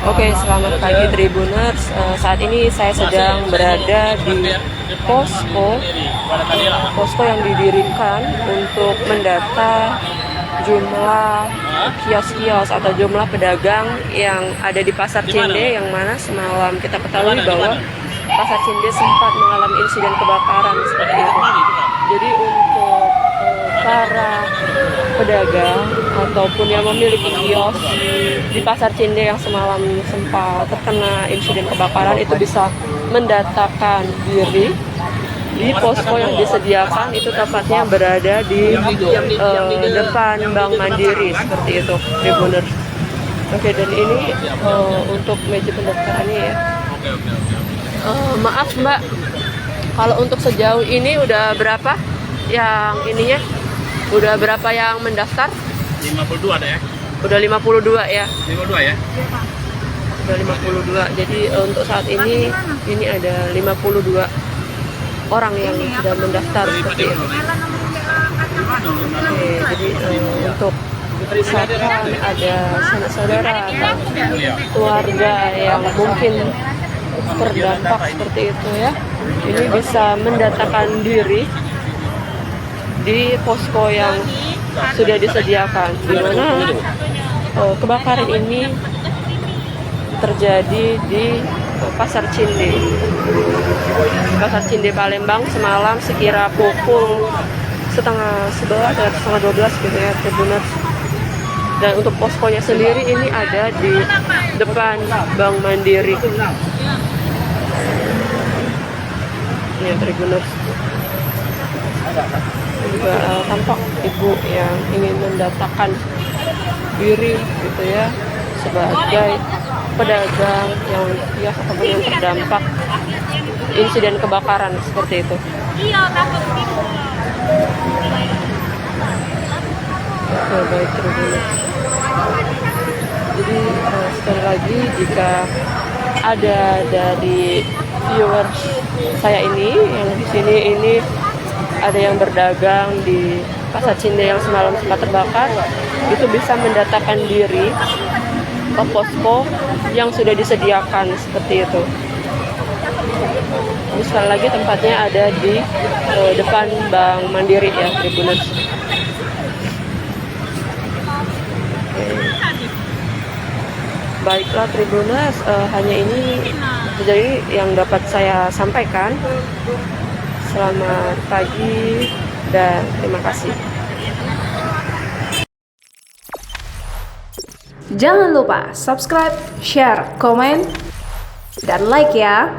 Oke, selamat pagi Tribuners. Saat ini saya sedang berada di posko yang didirikan untuk mendata jumlah kios-kios atau jumlah pedagang yang ada di Pasar Cinde, yang mana semalam kita ketahui bahwa Pasar Cinde sempat mengalami insiden kebakaran seperti itu. Jadi untuk para pedagang ataupun yang memiliki kios di Pasar Cinde yang semalam sempat terkena insiden kebakaran itu bisa mendatakan diri di posko yang disediakan. Itu tepatnya berada di depan Bank Mandiri seperti itu, Tribuners. Oke, dan ini untuk meja pendaftarannya ya. Maaf Mbak, kalau untuk sejauh ini udah berapa yang ininya? Udah berapa yang mendaftar? 52 ada ya? Udah 52 ya? 52 ya? Udah 52. Jadi untuk saat ini ada 52 orang yang sudah mendaftar seperti itu. Oke, jadi untuk misalkan ada sanak saudara atau keluarga yang mungkin terdampak seperti itu ya, ini bisa mendatakan diri di posko yang sudah disediakan, di mana kebakaran ini terjadi di Pasar Cinde, Palembang semalam sekira pukul setengah 12 gitu ya, Tribuners. Dan untuk poskonya sendiri ini ada di depan Bank Mandiri. Ya, Tribuners. Juga tampak ibu yang ingin mendatakan diri gitu ya sebagai pedagang yang ya ataupun yang terdampak insiden kebakaran seperti itu. Iya, takut gitu. Oke, baik, Tribuners. Jadi sekali lagi, jika ada dari viewers saya ini yang di sini ini ada yang berdagang di Pasar Cinde yang semalam sempat terbakar, itu bisa mendatakan diri ke posko yang sudah disediakan seperti itu. Ini sekali lagi tempatnya ada di depan Bank Mandiri ya, Tribuners. Baiklah Tribuners, hanya ini jadi yang dapat saya sampaikan. Selamat pagi dan terima kasih. Jangan lupa subscribe, share, komen, dan like ya.